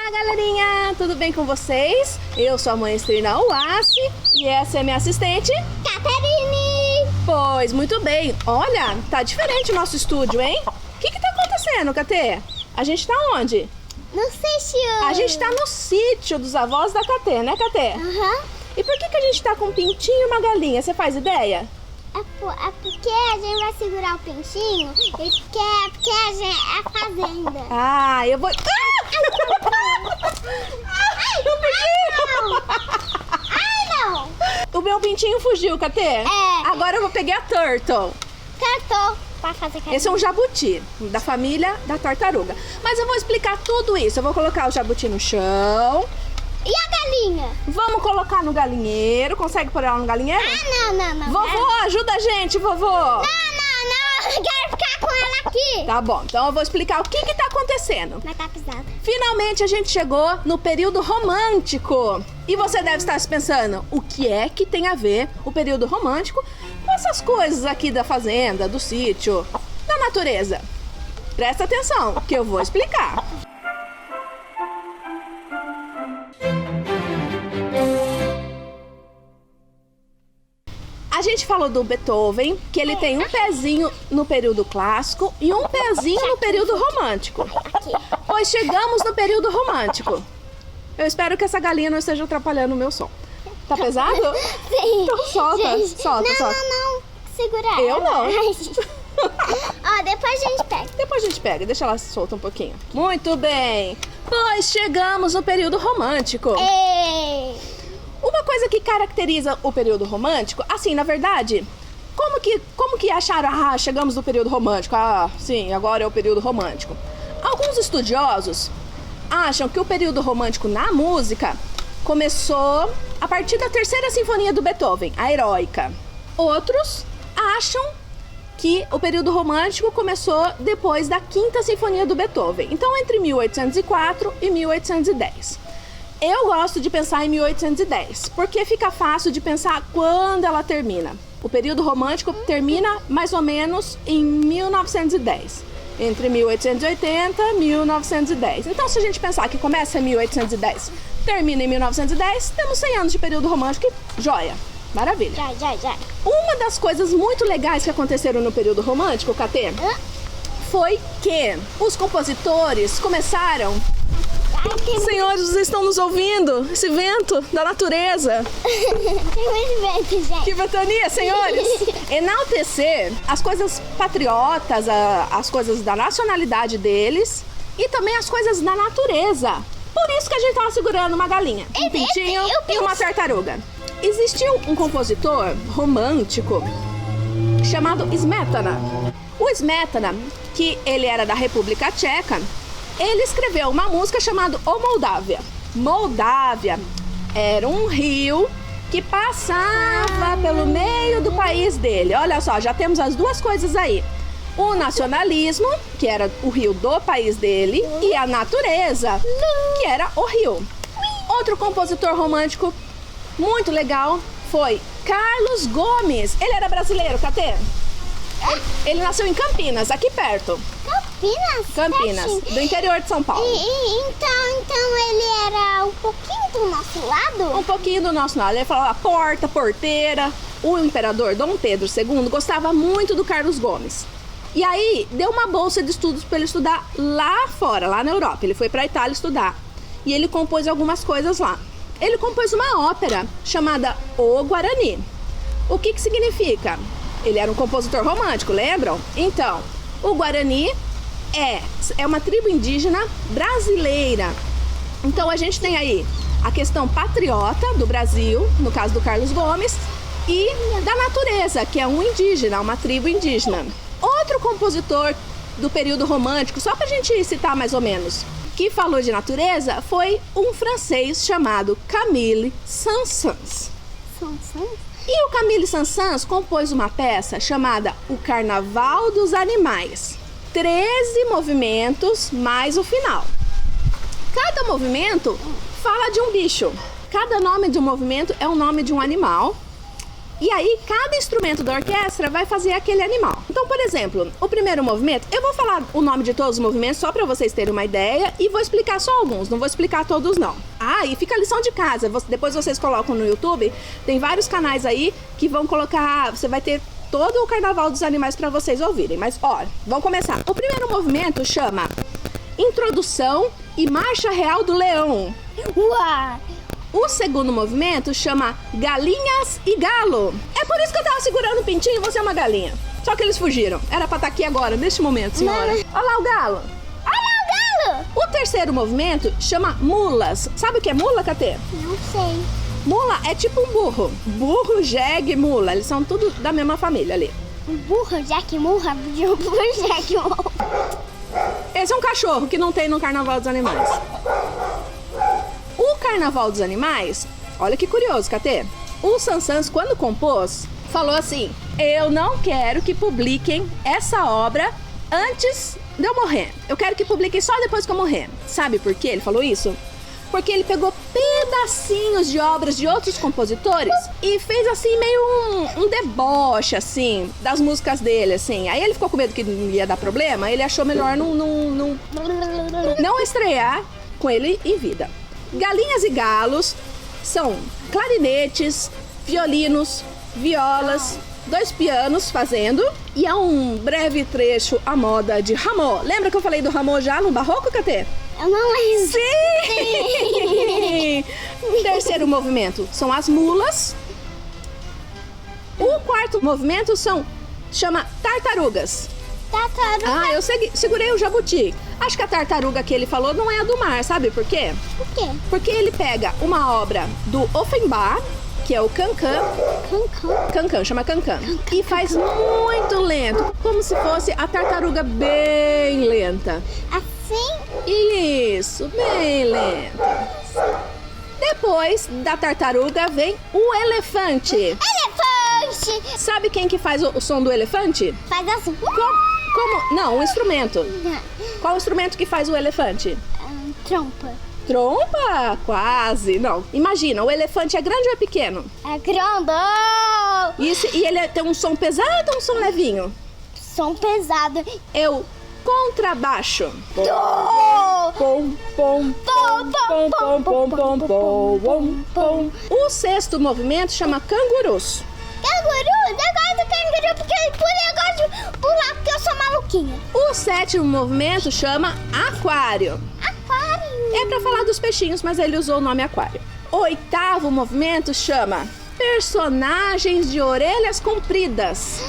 Olá, galerinha! Tudo bem com vocês? Eu sou a mãe Estrina Uassi e essa é minha assistente, Caterine! Pois, muito bem. Olha, tá diferente o nosso estúdio, hein? O que tá acontecendo, Catê? A gente tá onde? No sítio! A gente tá no sítio dos avós da Catê, né, Catê? Aham. E por que a gente tá com um pintinho e uma galinha? Você faz ideia? É porque a gente vai segurar o pintinho e porque a gente é a fazenda. Ah, eu vou... O pintinho! Ai, não! O meu pintinho fugiu, Catê? É. Agora eu vou pegar a Turtle. Cantou pra fazer carinho. Esse é um jabuti, da família da tartaruga. Mas eu vou explicar tudo isso. Eu vou colocar o jabuti no chão. E a galinha? Vamos colocar no galinheiro. Consegue pôr ela no galinheiro? Ah, não. Vovô, ajuda a gente, vovô. Não. Eu quero ficar com ela aqui. Tá bom, então eu vou explicar o que tá acontecendo. Mas tá pisada. Finalmente a gente chegou no período romântico. E você deve estar se pensando, o que é que tem a ver o período romântico com essas coisas aqui da fazenda, do sítio, da natureza? Presta atenção, que eu vou explicar. A gente falou do Beethoven, que ele tem um pezinho no período clássico e um pezinho no período romântico. Aqui. Pois chegamos no período romântico. Eu espero que essa galinha não esteja atrapalhando o meu som. Tá pesado? Sim. Então solta. Não. Segura Eu ela. não. Ó, depois a gente pega. Depois a gente pega, deixa ela solta um pouquinho. Muito bem. Pois chegamos no período romântico. Ei. Uma coisa que caracteriza o período romântico, assim, na verdade, como que acharam, chegamos no período romântico, sim, agora é o período romântico. Alguns estudiosos acham que o período romântico na música começou a partir da terceira sinfonia do Beethoven, a Heroica. Outros acham que o período romântico começou depois da quinta sinfonia do Beethoven, então entre 1804 e 1810. Eu gosto de pensar em 1810, porque fica fácil de pensar quando ela termina. O período romântico termina mais ou menos em 1910, entre 1880 e 1910. Então, se a gente pensar que começa em 1810, termina em 1910, temos 100 anos de período romântico e joia, maravilha. Já. Uma das coisas muito legais que aconteceram no período romântico, Catê, foi que os compositores começaram... Senhores, vocês estão nos ouvindo? Esse vento da natureza. Tem muito vento, gente. Que ventania, senhores! Enaltecer as coisas patriotas, as coisas da nacionalidade deles e também as coisas da natureza. Por isso que a gente tava segurando uma galinha, um pintinho e uma tartaruga. Existiu um compositor romântico chamado Smetana. O Smetana, que ele era da República Tcheca, ele escreveu uma música chamada O Moldávia. Moldávia era um rio que passava pelo meio do país dele. Olha só, já temos as duas coisas aí. O nacionalismo, que era o rio do país dele, e a natureza, que era o rio. Outro compositor romântico muito legal foi Carlos Gomes. Ele era brasileiro, Catê? Ele nasceu em Campinas, aqui perto. Campinas, do interior de São Paulo. Então ele era um pouquinho do nosso lado? Um pouquinho do nosso lado. Ele falava porta, porteira. O imperador Dom Pedro II gostava muito do Carlos Gomes. E aí, deu uma bolsa de estudos para ele estudar lá fora, lá na Europa. Ele foi para a Itália estudar. E ele compôs algumas coisas lá. Ele compôs uma ópera chamada O Guarani. O que significa? Ele era um compositor romântico, lembram? Então, o Guarani é uma tribo indígena brasileira. Então a gente tem aí a questão patriota do Brasil, no caso do Carlos Gomes, e da natureza, que é um indígena, uma tribo indígena. Outro compositor do período romântico, só pra gente citar mais ou menos, que falou de natureza, foi um francês chamado Camille Saint-Saëns. E o Camille Saint-Saëns compôs uma peça chamada O Carnaval dos Animais. 13 movimentos mais o final. Cada movimento fala de um bicho. Cada nome de um movimento é o nome de um animal. E aí, cada instrumento da orquestra vai fazer aquele animal. Então, por exemplo, o primeiro movimento, eu vou falar o nome de todos os movimentos só para vocês terem uma ideia e vou explicar só alguns, não vou explicar todos não. Ah, e fica a lição de casa, depois vocês colocam no YouTube, tem vários canais aí que vão colocar, você vai ter todo o Carnaval dos Animais para vocês ouvirem. Mas, ó, vamos começar. O primeiro movimento chama Introdução e Marcha Real do Leão. Uau! O segundo movimento chama Galinhas e Galo. É por isso que eu tava segurando o pintinho e você é uma galinha. Só que eles fugiram. Era pra estar aqui agora, neste momento, senhora. Mas... Olha lá o galo. Olha o galo! O terceiro movimento chama Mulas. Sabe o que é mula, Catê? Não sei. Mula é tipo um burro. Burro, jegue, mula. Eles são tudo da mesma família ali. Burro, Jack, murra, burro, Jack, murra. Esse é um cachorro que não tem no Carnaval dos Animais. O Carnaval dos Animais, olha que curioso, Catê. O Sansans, quando compôs, falou assim: eu não quero que publiquem essa obra antes de eu morrer. Eu quero que publiquem só depois que eu morrer. Sabe por que ele falou isso? Porque ele pegou pedacinhos de obras de outros compositores e fez assim meio um deboche assim das músicas dele, assim. Aí ele ficou com medo que ia dar problema, ele achou melhor não estrear com ele em vida. Galinhas e galos são clarinetes, violinos, violas, 2 pianos fazendo e há um breve trecho à moda de Rameau. Lembra que eu falei do Rameau já no Barroco, Catê? Eu não lembro. Sim! O terceiro movimento são as mulas. O quarto movimento chama tartarugas. Tartaruga. Ah, eu segurei o jabuti. Acho que a tartaruga que ele falou não é a do mar, sabe por quê? Por quê? Porque ele pega uma obra do Offenbach, que é o Cancan. Cancan, chama Cancan. E faz muito lento, como se fosse a tartaruga bem lenta. Assim? Isso, bem lenta. Depois da tartaruga vem o elefante. Elefante! Sabe quem que faz o som do elefante? Faz assim. Como? Não, um instrumento. Qual o instrumento que faz o elefante? Trompa. Trompa? Quase. Não. Imagina, o elefante é grande ou é pequeno? É grande. E ele tem um som pesado ou um som levinho? Som pesado. É o contrabaixo. Pom, Pom, pom, pom, pom, pom, pom, pom, pom, pom. O sexto movimento chama cangurus. Canguru, eu gosto do canguru porque ele pula e eu gosto de pular porque eu sou maluquinha. O sétimo movimento chama aquário. Aquário. É pra falar dos peixinhos, mas ele usou o nome aquário. O oitavo movimento chama personagens de orelhas compridas.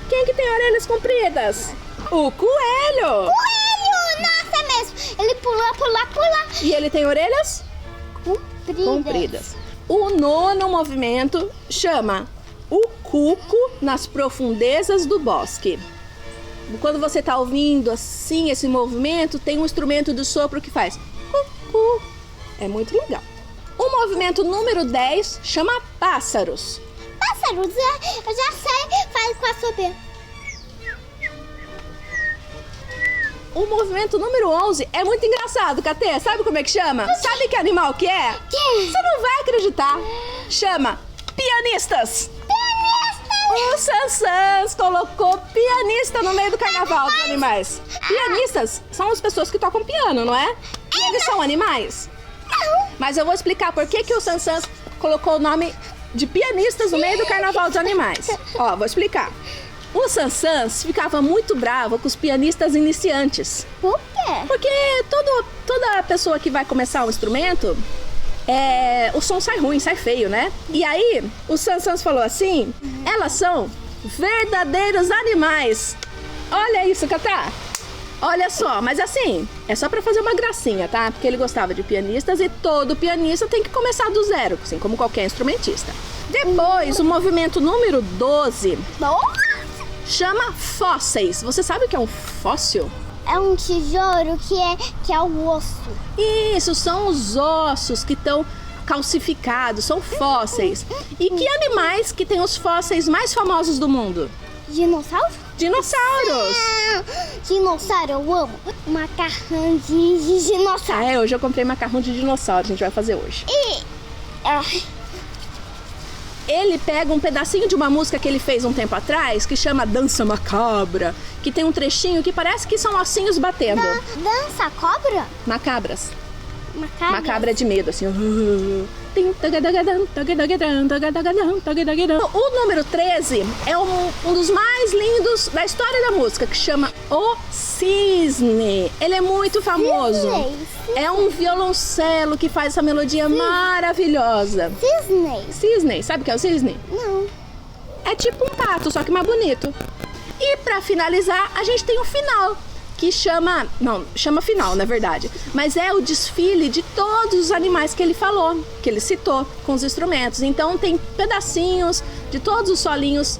Quem que tem orelhas compridas? O coelho. Coelho, nossa, é mesmo. Ele pula, pula, pula. E ele tem orelhas compridas. O nono movimento chama o cuco nas profundezas do bosque. Quando você está ouvindo assim esse movimento, tem um instrumento do sopro que faz cucu. É muito legal. O movimento número 10 chama pássaros. Pássaros, eu já sei, faz com a soberba. O movimento número 11 é muito engraçado, Catê. Sabe como é que chama? Sabe que animal que é? Que? Você não vai acreditar. Chama pianistas. O Sansans colocou pianista no meio do Carnaval dos Animais. Pianistas são as pessoas que tocam piano, não é? E eles são animais? Não. Mas eu vou explicar por que o Sansans colocou o nome de pianistas no meio do Carnaval dos Animais. Ó, vou explicar. O Sansans ficava muito bravo com os pianistas iniciantes. Por quê? Porque toda pessoa que vai começar um instrumento, o som sai ruim, sai feio, né? E aí, o Sansans falou assim, elas são verdadeiros animais. Olha isso, Catá. Olha só, mas assim, é só pra fazer uma gracinha, tá? Porque ele gostava de pianistas e todo pianista tem que começar do zero, assim como qualquer instrumentista. Depois, o movimento número 12 chama fósseis. Você sabe o que é um fóssil? É um tesouro que é o osso. Isso, são os ossos que estão calcificados, são fósseis. E que animais que tem os fósseis mais famosos do mundo? Dinossauro? Dinossauros! Dinossauro, eu amo. Macarrão de dinossauro. Hoje eu comprei macarrão de dinossauro, a gente vai fazer hoje. ele pega um pedacinho de uma música que ele fez um tempo atrás, que chama Dança Macabra, que tem um trechinho que parece que são ossinhos batendo. Dança cobra? Macabras. Macabra? Macabra de medo, assim. O número 13 é um dos mais lindos da história da música, que chama O Cisne. Ele é muito famoso. Cisne. É um violoncelo que faz essa melodia maravilhosa. Cisne? Cisne, sabe o que é o cisne? Não. É tipo um pato, só que mais bonito. E pra finalizar, a gente tem um final, que chama final, na verdade, mas é o desfile de todos os animais que ele falou, que ele citou, com os instrumentos. Então tem pedacinhos de todos os solinhos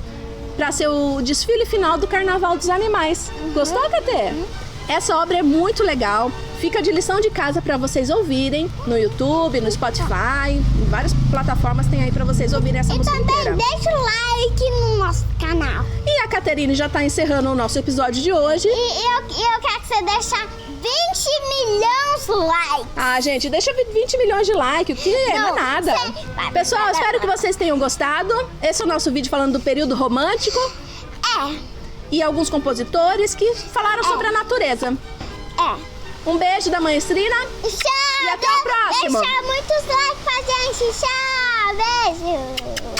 para ser o desfile final do Carnaval dos Animais. Gostou, Katê? Essa obra é muito legal, fica de lição de casa para vocês ouvirem no YouTube, no Spotify, em várias plataformas tem aí para vocês ouvirem essa música Também inteira. deixa o like no nosso canal. E a Caterine já tá encerrando o nosso episódio de hoje. E eu quero que você deixe 20 milhões de likes. Ah, gente, deixa 20 milhões de likes, o que não é nada. Pessoal, espero que vocês tenham gostado. Esse é o nosso vídeo falando do período romântico. E alguns compositores que falaram sobre a natureza. Um beijo da Maestrina. Tchau. E até o próximo. Deixa muitos likes pra gente. Tchau. Beijo.